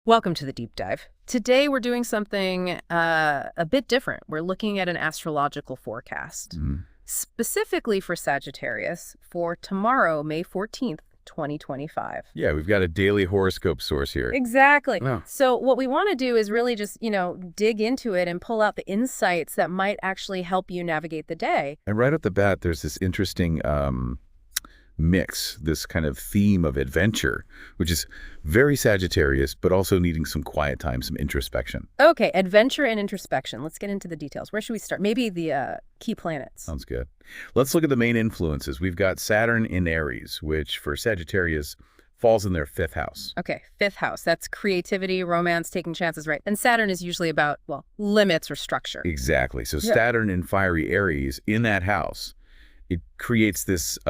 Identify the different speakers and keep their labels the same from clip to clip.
Speaker 1: Welcome to the deep dive. Today we're doing something a bit different. We're looking at an astrological forecast, specifically for Sagittarius for tomorrow, May 14th, 2025.
Speaker 2: Yeah, we've got a daily horoscope source here.
Speaker 1: Exactly.
Speaker 2: Wow.
Speaker 1: So what we want to do is really just, dig into it and pull out the insights that might actually help you navigate the day.
Speaker 2: And right off the bat, there's this interesting mix, this kind of theme of adventure, which is very Sagittarius, but also needing some quiet time, some introspection.
Speaker 1: Okay, adventure and introspection. Let's get into the details. Where should we start? Maybe the key planets.
Speaker 2: Sounds good. Let's look at the main influences. We've got Saturn in Aries, which for Sagittarius falls in their 5th house.
Speaker 1: Okay, 5th house. That's creativity, romance, taking chances, right? And Saturn is usually about, well, limits or structure.
Speaker 2: Exactly. So
Speaker 1: Yeah.
Speaker 2: Saturn in fiery Aries in that house, it creates this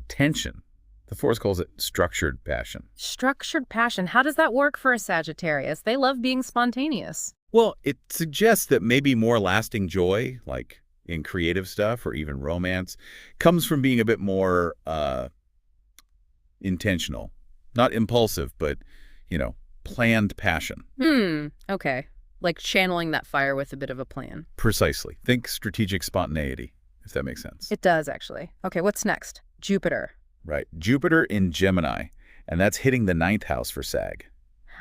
Speaker 2: tension. The Force calls it structured passion.
Speaker 1: Structured passion. How does that work for a Sagittarius? They love being spontaneous.
Speaker 2: Well, it suggests that maybe more lasting joy, like in creative stuff or even romance, comes from being a bit more intentional. Not impulsive, but, planned passion.
Speaker 1: Okay. Like channeling that fire with a bit of a plan.
Speaker 2: Precisely. Think strategic spontaneity, if that makes sense.
Speaker 1: It does, actually. Okay, what's next? Jupiter.
Speaker 2: Right. Jupiter in Gemini, and that's hitting the 9th house for Sag.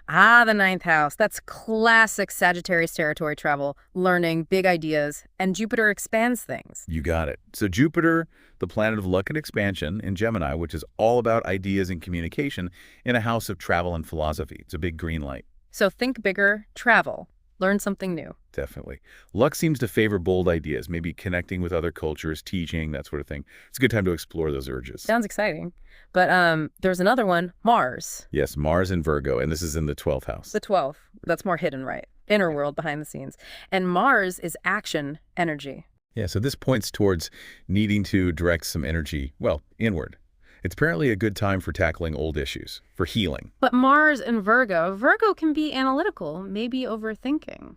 Speaker 1: Ah, the 9th house. That's classic Sagittarius territory travel, learning, big ideas, and Jupiter expands things.
Speaker 2: You got it. So Jupiter, the planet of luck and expansion in Gemini, which is all about ideas and communication in a house of travel and philosophy. It's a big green light.
Speaker 1: So think bigger, travel, learn something new.
Speaker 2: Definitely. Luck seems to favor bold ideas, maybe connecting with other cultures, teaching, that sort of thing. It's a good time to explore those urges.
Speaker 1: Sounds exciting. But there's another one, Mars.
Speaker 2: Yes, Mars in Virgo, and this is in the 12th house.
Speaker 1: The 12th. That's more hidden, right? Inner world, behind the scenes. And Mars is action, energy.
Speaker 2: Yeah, so this points towards needing to direct some energy, well, inward. It's apparently a good time for tackling old issues, for healing.
Speaker 1: But Mars in Virgo can be analytical, maybe overthinking,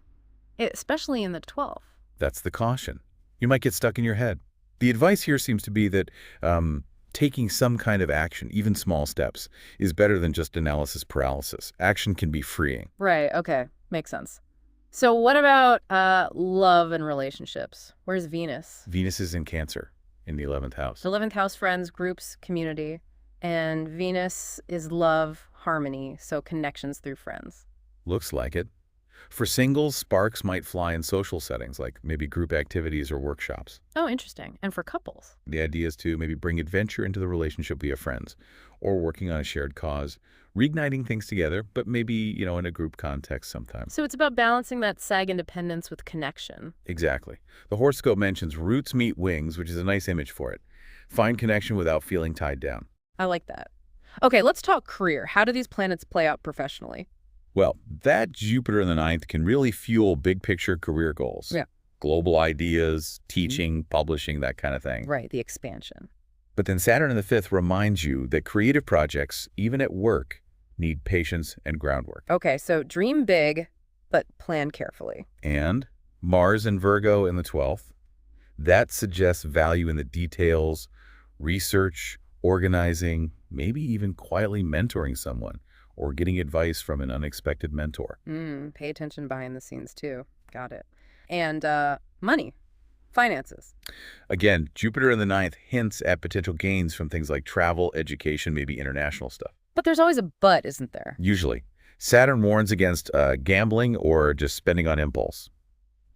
Speaker 1: especially in the 12th.
Speaker 2: That's the caution. You might get stuck in your head. The advice here seems to be that taking some kind of action, even small steps, is better than just analysis paralysis. Action can be freeing.
Speaker 1: Right, okay. Makes sense. So what about love and relationships? Where's Venus?
Speaker 2: Venus is in Cancer in the 11th house.
Speaker 1: 11th house, friends, groups, community. And Venus is love, harmony, so connections through friends.
Speaker 2: Looks like it. For singles, sparks might fly in social settings, like maybe group activities or workshops.
Speaker 1: Oh, interesting. And for couples?
Speaker 2: The idea is to maybe bring adventure into the relationship via friends, or working on a shared cause, reigniting things together, but maybe, in a group context sometimes.
Speaker 1: So it's about balancing that Sag independence with connection.
Speaker 2: Exactly. The horoscope mentions roots meet wings, which is a nice image for it. Find connection without feeling tied down.
Speaker 1: I like that. Okay, let's talk career. How do these planets play out professionally?
Speaker 2: Well, that Jupiter in the 9th can really fuel big picture career goals.
Speaker 1: Yeah.
Speaker 2: Global ideas, teaching, publishing, that kind of thing.
Speaker 1: Right, the expansion.
Speaker 2: But then Saturn in the 5th reminds you that creative projects, even at work, need patience and groundwork.
Speaker 1: Okay, so dream big, but plan carefully.
Speaker 2: And Mars in Virgo in the 12th, that suggests value in the details, research, organizing, maybe even quietly mentoring someone or getting advice from an unexpected mentor.
Speaker 1: Pay attention behind the scenes too. Got it. And money, finances.
Speaker 2: Again, Jupiter in the 9th hints at potential gains from things like travel, education, maybe international stuff.
Speaker 1: But there's always a but, isn't there?
Speaker 2: Usually. Saturn warns against gambling or just spending on impulse.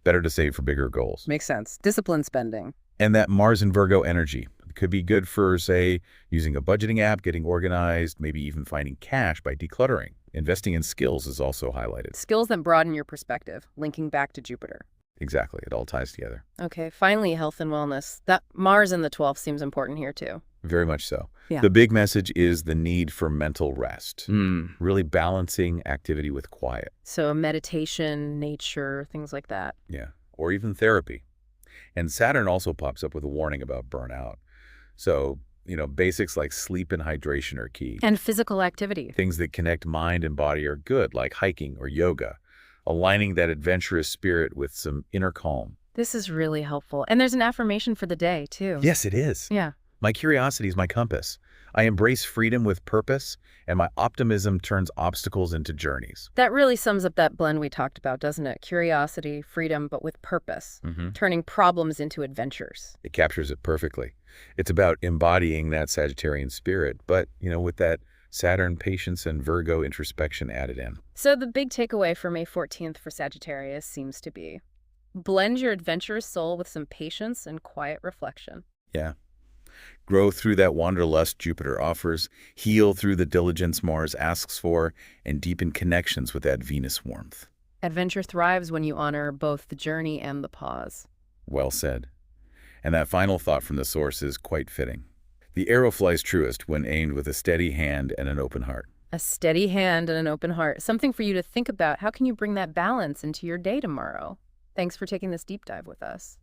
Speaker 2: Better to save for bigger goals.
Speaker 1: Makes sense. Discipline spending.
Speaker 2: And that Mars in Virgo energy could be good for, say, using a budgeting app, getting organized, maybe even finding cash by decluttering. Investing in skills is also highlighted.
Speaker 1: Skills that broaden your perspective, linking back to Jupiter.
Speaker 2: Exactly. It all ties together.
Speaker 1: Okay, finally, health and wellness. That Mars in the 12th seems important here too.
Speaker 2: Very much so.
Speaker 1: Yeah.
Speaker 2: The big message is the need for mental rest. Really balancing activity with quiet.
Speaker 1: So meditation, nature, things like that.
Speaker 2: Yeah. Or even therapy. And Saturn also pops up with a warning about burnout. So, basics like sleep and hydration are key.
Speaker 1: And physical activity.
Speaker 2: Things that connect mind and body are good, like hiking or yoga, aligning that adventurous spirit with some inner calm.
Speaker 1: This is really helpful. And there's an affirmation for the day, too.
Speaker 2: Yes, it is.
Speaker 1: Yeah.
Speaker 2: My curiosity is my compass. I embrace freedom with purpose, and my optimism turns obstacles into journeys.
Speaker 1: That really sums up that blend we talked about, doesn't it? Curiosity, freedom, but with purpose, turning problems into adventures.
Speaker 2: It captures it perfectly. It's about embodying that Sagittarian spirit, but, with that Saturn patience and Virgo introspection added in.
Speaker 1: So the big takeaway for May 14th for Sagittarius seems to be blend your adventurous soul with some patience and quiet reflection.
Speaker 2: Yeah. Grow through that wanderlust Jupiter offers, heal through the diligence Mars asks for, and deepen connections with that Venus warmth.
Speaker 1: Adventure thrives when you honor both the journey and the pause.
Speaker 2: Well said. And that final thought from the source is quite fitting. The arrow flies truest when aimed with a steady hand and an open heart.
Speaker 1: A steady hand and an open heart. Something for you to think about. How can you bring that balance into your day tomorrow? Thanks for taking this deep dive with us.